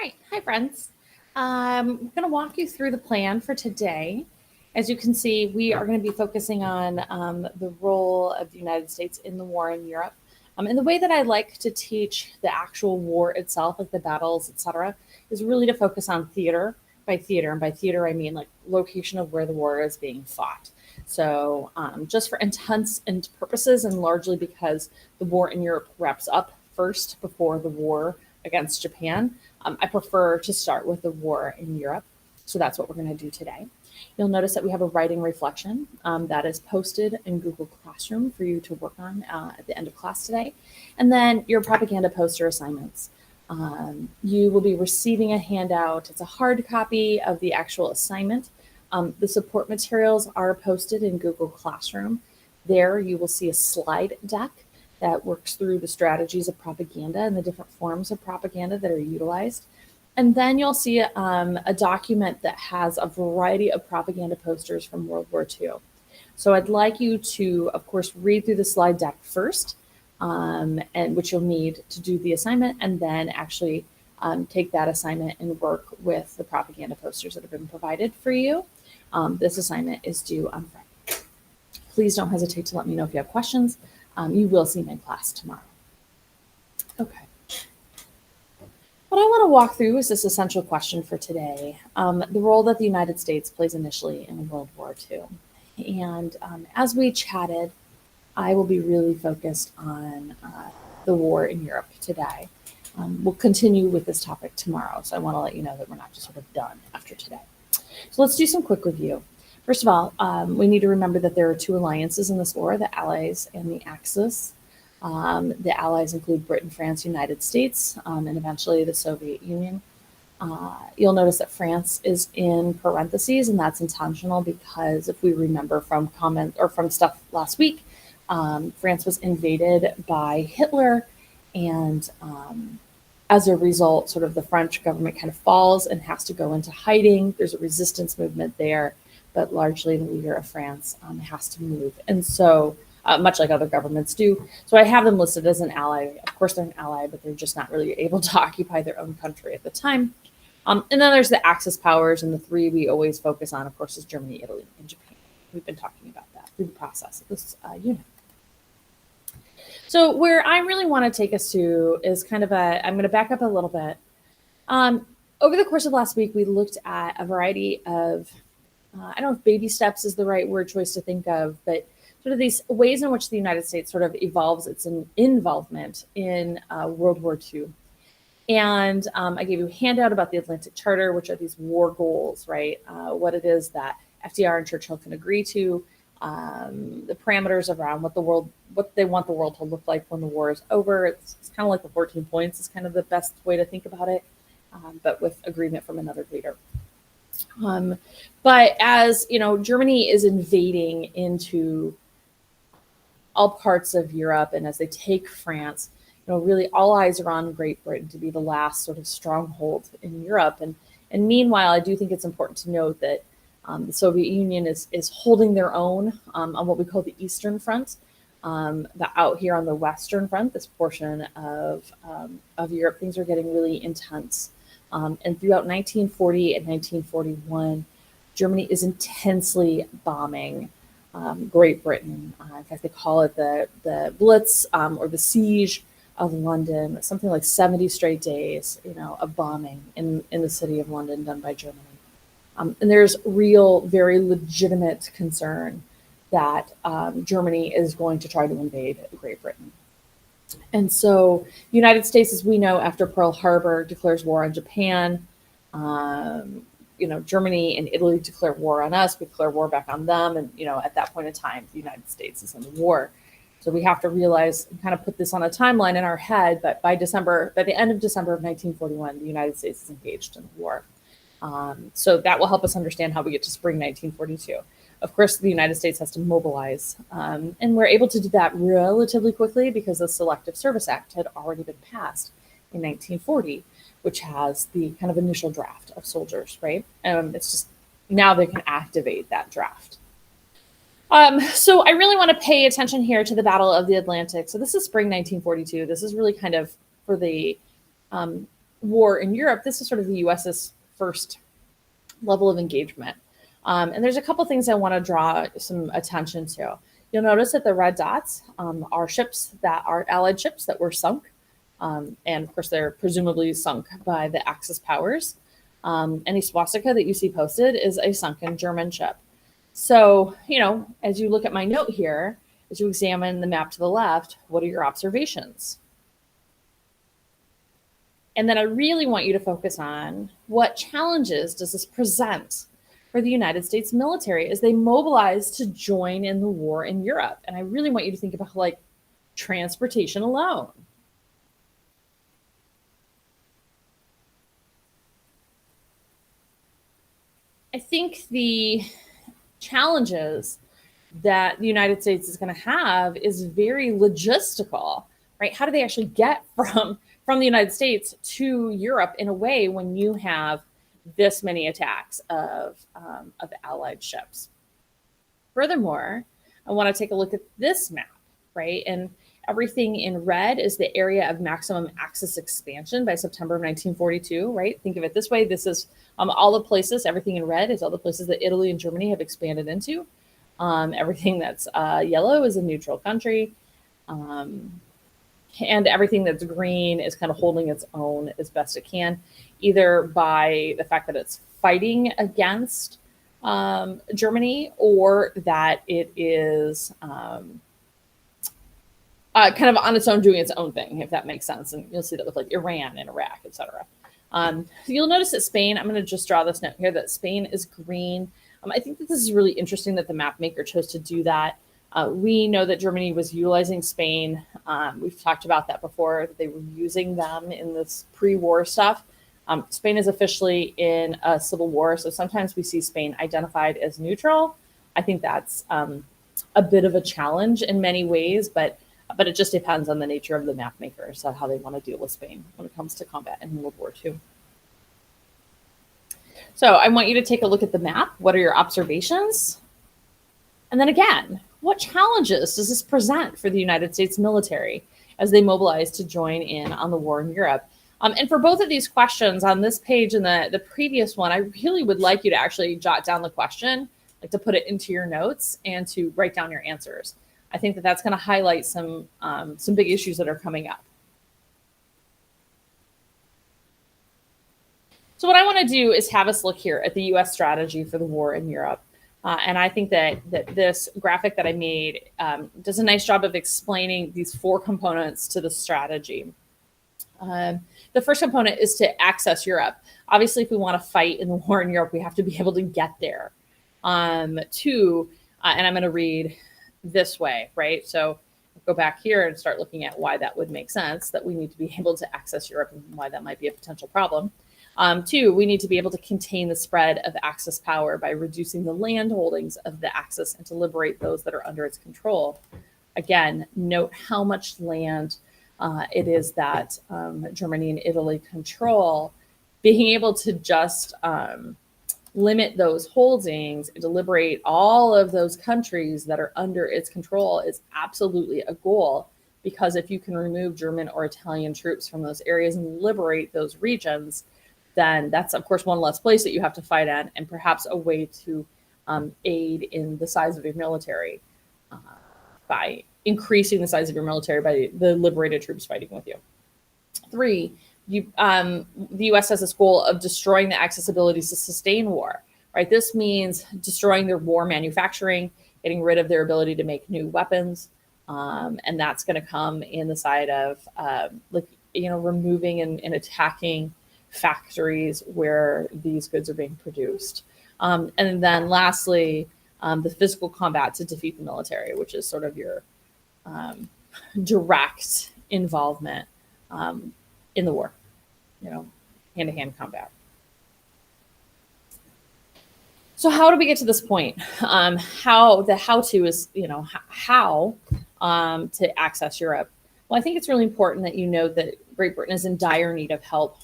right. Hi, friends. I'm going to walk you through the plan for today. As you can see, we are going to be focusing on the role of the United States in the war in Europe. And the way that I like to teach the actual war itself, like the battles, etc., is really to focus on theater by theater. And by theater, I mean like location of where the war is being fought. So, just for intents and purposes, and largely because the war in Europe wraps up first before the war against Japan, I prefer to start with the war in Europe. So that's what we're going to do today. You'll notice that we have a writing reflection that is posted in Google Classroom for you to work on at the end of class today. And then your propaganda poster assignments. You will be receiving a handout. It's a hard copy of the actual assignment. The support materials are posted in Google Classroom. There you will see a slide deck that works through the strategies of propaganda and the different forms of propaganda that are utilized. And then you'll see a document that has a variety of propaganda posters from World War II. So I'd like you to, of course, read through the slide deck first, and which you'll need to do the assignment, and then actually take that assignment and work with the propaganda posters that have been provided for you. This assignment is due on Friday. Please don't hesitate to let me know if you have questions. You will see me in class tomorrow. Okay. What I want to walk through is this essential question for today, the role that the United States plays initially in World War II. And as we chatted, I will be really focused on the war in Europe today. We'll continue with this topic tomorrow, so I want to let you know that we're not just sort of done after today. So let's do some quick review. First of all, we need to remember that there are two alliances in this war, the Allies and the Axis. The Allies include Britain, France, United States, and eventually the Soviet Union. You'll notice that France is in parentheses, and that's intentional because if we remember from from stuff last week, France was invaded by Hitler, and as a result, sort of the French government kind of falls and has to go into hiding. There's a resistance movement there, but largely the leader of France has to move. And so, much like other governments do. So I have them listed as an ally. Of course, they're an ally, but they're just not really able to occupy their own country at the time. And then there's the Axis powers, and the three we always focus on, of course, is Germany, Italy, and Japan. We've been talking about that through the process of this unit. So where I really want to take us to is kind of I'm going to back up a little bit. Over the course of last week, we looked at a variety of, I don't know if baby steps is the right word choice to think of, but sort of these ways in which the United States sort of evolves its involvement in World War II. And I gave you a handout about the Atlantic Charter, which are these war goals, right? What it is that FDR and Churchill can agree to, the parameters around what they want the world to look like when the war is over. It's kind of like the 14 points is kind of the best way to think about it, but with agreement from another leader. But as you know, Germany is invading into all parts of Europe, and as they take France, really all eyes are on Great Britain to be the last sort of stronghold in Europe. And meanwhile, I do think it's important to note that the Soviet Union is holding their own on what we call the Eastern Front. But out here on the Western Front, this portion of Europe, things are getting really intense. And throughout 1940 and 1941, Germany is intensely bombing Great Britain. In fact, they call it the Blitz or the Siege of London. Something like 70 straight days, of bombing in the city of London done by Germany. And there's real, very legitimate concern that Germany is going to try to invade Great Britain. And so the United States, as we know, after Pearl Harbor, declares war on Japan. Germany and Italy declare war on us. We declare war back on them. And, at that point in time, the United States is in the war. So we have to realize and kind of put this on a timeline in our head. But by the end of December of 1941, the United States is engaged in the war. So that will help us understand how we get to spring 1942. Of course, the United States has to mobilize, and we're able to do that relatively quickly because the Selective Service Act had already been passed in 1940, which has the kind of initial draft of soldiers, right? It's just now they can activate that draft. So I really want to pay attention here to the Battle of the Atlantic. So this is spring 1942. This is really kind of for the war in Europe, this is sort of the US's first level of engagement. And there's a couple things I want to draw some attention to. You'll notice that the red dots are ships that are Allied ships that were sunk. And of course, they're presumably sunk by the Axis powers. Any swastika that you see posted is a sunken German ship. So, as you look at my note here, as you examine the map to the left, what are your observations? And then I really want you to focus on what challenges does this present for the United States military as they mobilize to join in the war in Europe. And I really want you to think about like transportation alone. I think the challenges that the United States is going to have is very logistical, right? How do they actually get from the United States to Europe in a way when you have this many attacks of Allied ships? Furthermore, I want to take a look at this map, right? And everything in red is the area of maximum Axis expansion by September of 1942, right? Think of it this way. This is all the places, everything in red is all the places that Italy and Germany have expanded into. Everything that's yellow is a neutral country. And everything that's green is kind of holding its own as best it can, either by the fact that it's fighting against Germany or that it is kind of on its own doing its own thing, if that makes sense. And you'll see that with like Iran and Iraq, etc. You'll notice that Spain, I'm going to just draw this note here, that Spain is green. I think that this is really interesting that the map maker chose to do that. We know that Germany was utilizing Spain. We've talked about that before, that they were using them in this pre-war stuff. Spain is officially in a civil war, so sometimes we see Spain identified as neutral. I think that's a bit of a challenge in many ways, but it just depends on the nature of the map makers, so how they want to deal with Spain when it comes to combat in World War II. So I want you to take a look at the map. What are your observations? And then again, what challenges does this present for the United States military as they mobilize to join in on the war in Europe? And for both of these questions on this page and the previous one, I really would like you to actually jot down the question, like to put it into your notes and to write down your answers. I think that that's going to highlight some big issues that are coming up. So what I want to do is have us look here at the U.S. strategy for the war in Europe. And I think that this graphic that I made does a nice job of explaining these four components to the strategy. The first component is to access Europe. Obviously, if we want to fight in the war in Europe, we have to be able to get there. Two, and I'm going to read this way, right? So go back here and start looking at why that would make sense, that we need to be able to access Europe and why that might be a potential problem. Two, we need to be able to contain the spread of Axis power by reducing the land holdings of the Axis and to liberate those that are under its control. Again, note how much land it is that Germany and Italy control. Being able to just limit those holdings and to liberate all of those countries that are under its control is absolutely a goal, because if you can remove German or Italian troops from those areas and liberate those regions, then that's, of course, one less place that you have to fight at, and perhaps a way to aid in the size of your military by increasing the size of your military by the liberated troops fighting with you. Three, the U.S. has this goal of destroying the Axis abilities to sustain war, right? This means destroying their war manufacturing, getting rid of their ability to make new weapons, and that's going to come in the side of removing and attacking factories where these goods are being produced. And then lastly, the physical combat to defeat the military, which is sort of your direct involvement in the war, hand-to-hand combat. So how do we get to this point? How-to is, how to access Europe. Well, I think it's really important that you know that Great Britain is in dire need of help.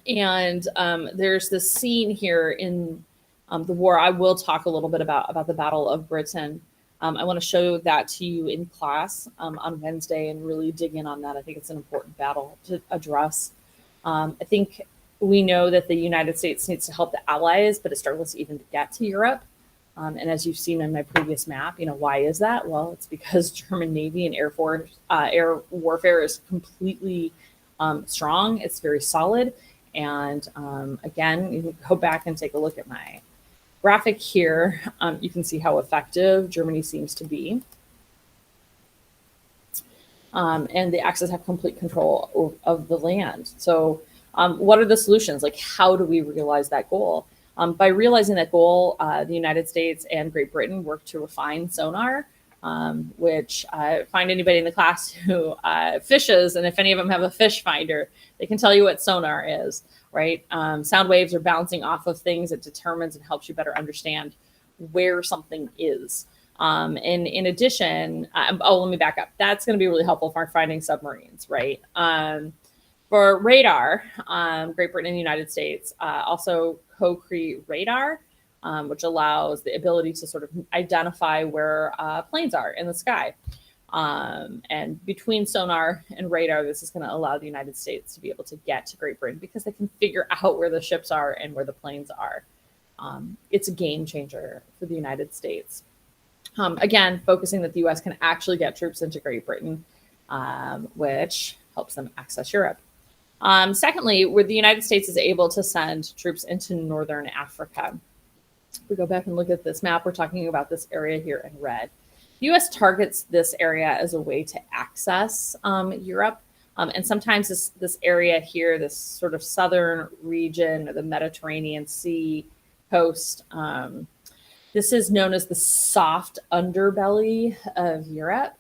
And there's this scene here in the war. I will talk a little bit about the Battle of Britain. I want to show that to you in class on Wednesday and really dig in on that. I think it's an important battle to address. I think we know that the United States needs to help the allies, but it struggles even to get to Europe. And as you've seen in my previous map, why is that? Well, it's because German Navy and Air Force air warfare is completely strong. It's very solid. And again, you can go back and take a look at my graphic here. You can see how effective Germany seems to be. And the Axis have complete control of the land. So what are the solutions? Like, how do we realize that goal? By realizing that goal, the United States and Great Britain worked to refine sonar, which find anybody in the class who fishes, and if any of them have a fish finder, they can tell you what sonar is, right? Sound waves are bouncing off of things. It determines and helps you better understand where something is. And in addition, let me back up. That's going to be really helpful for finding submarines, right? For radar, Great Britain and the United States also co-create radar, which allows the ability to sort of identify where planes are in the sky. And between sonar and radar, this is going to allow the United States to be able to get to Great Britain because they can figure out where the ships are and where the planes are. It's a game changer for the United States. Again, focusing that the U.S. can actually get troops into Great Britain, which helps them access Europe. Secondly, where the United States is able to send troops into Northern Africa. If we go back and look at this map, we're talking about this area here in red. The U.S. targets this area as a way to access Europe. And sometimes this area here, this sort of southern region of the Mediterranean Sea coast, this is known as the soft underbelly of Europe.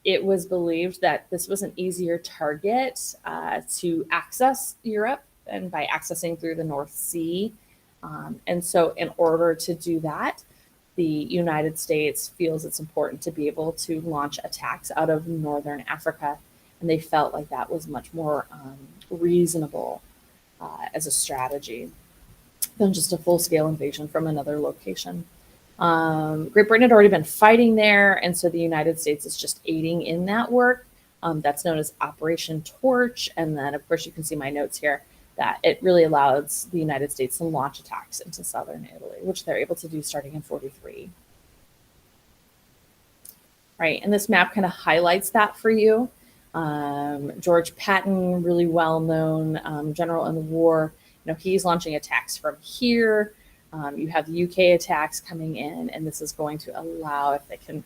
It was believed that this was an easier target to access Europe, and by accessing through the North Sea. And so in order to do that, the United States feels it's important to be able to launch attacks out of Northern Africa. And they felt like that was much more reasonable as a strategy than just a full-scale invasion from another location. Great Britain had already been fighting there, and so the United States is just aiding in that work. That's known as Operation Torch. And then, of course, you can see my notes here that it really allows the United States to launch attacks into southern Italy, which they're able to do starting in 1943. Right, and this map kind of highlights that for you. George Patton, really well-known general in the war, he's launching attacks from here. You have the UK attacks coming in, and this is going to allow, if they can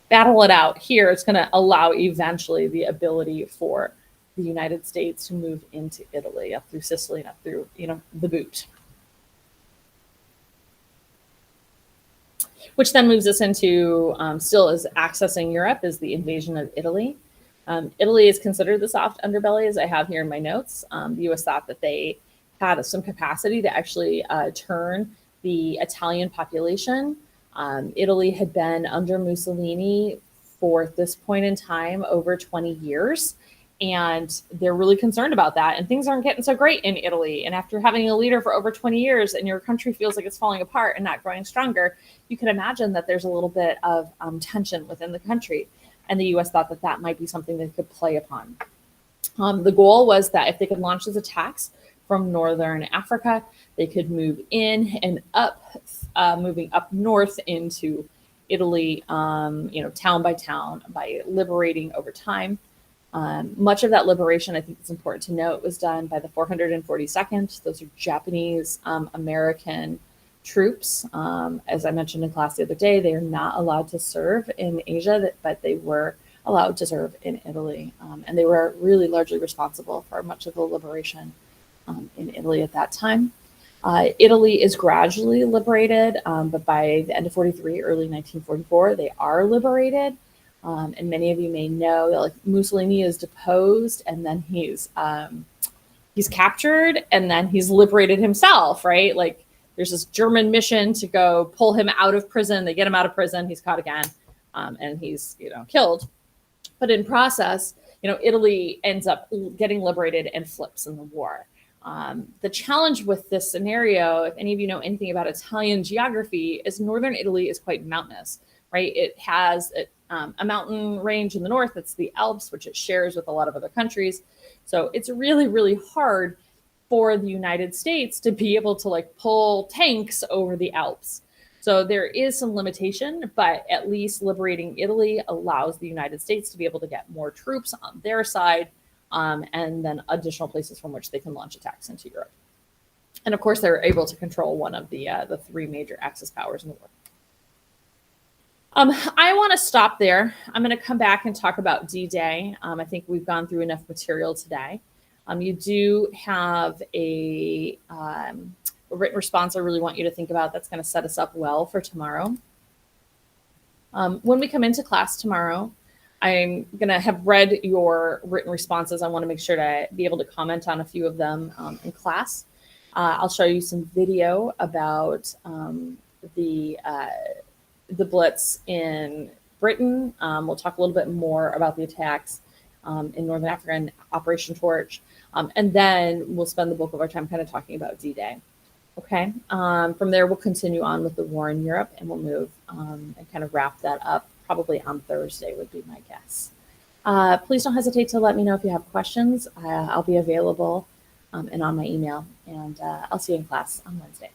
battle it out here, it's going to allow eventually the ability for the United States to move into Italy, up through Sicily and up through, the boot. Which then moves us into, still is accessing Europe, is the invasion of Italy. Italy is considered the soft underbelly, as I have here in my notes. The U.S. thought that they had some capacity to actually turn the Italian population. Italy had been under Mussolini for at this point in time over 20 years, and they're really concerned about that. And things aren't getting so great in Italy. And after having a leader for over 20 years and your country feels like it's falling apart and not growing stronger, you can imagine that there's a little bit of tension within the country. And the U.S. thought that that might be something they could play upon. The goal was that if they could launch these attacks from Northern Africa, they could move in and up, moving up north into Italy, town by town, by liberating over time. Much of that liberation, I think it's important to note, was done by the 442nd. Those are Japanese American troops. As I mentioned in class the other day, they are not allowed to serve in Asia, but they were allowed to serve in Italy. And they were really largely responsible for much of the liberation in Italy at that time. Italy is gradually liberated, but by the end of 1943, early 1944, they are liberated. And many of you may know that, like, Mussolini is deposed, and then he's captured, and then he's liberated himself, right? Like, there's this German mission to go pull him out of prison. They get him out of prison. He's caught again, and he's killed. But in process, Italy ends up getting liberated and flips in the war. The challenge with this scenario, if any of you know anything about Italian geography, is northern Italy is quite mountainous, right? It has a mountain range in the north. It's the Alps, which it shares with a lot of other countries. So it's really, really hard for the United States to be able to like pull tanks over the Alps. So there is some limitation, but at least liberating Italy allows the United States to be able to get more troops on their side, and then additional places from which they can launch attacks into Europe. And of course, they're able to control one of the three major Axis powers in the world. I want to stop there. I'm going to come back and talk about D-Day. I think we've gone through enough material today. You do have a written response I really want you to think about that's going to set us up well for tomorrow. When we come into class tomorrow, I'm going to have read your written responses. I want to make sure to be able to comment on a few of them in class. I'll show you some video about the Blitz in Britain. We'll talk a little bit more about the attacks in Northern Africa and Operation Torch. And then we'll spend the bulk of our time kind of talking about D-Day. Okay. From there, we'll continue on with the war in Europe, and we'll move and kind of wrap that up probably on Thursday would be my guess. Please don't hesitate to let me know if you have questions. I'll be available and on my email, and I'll see you in class on Wednesday.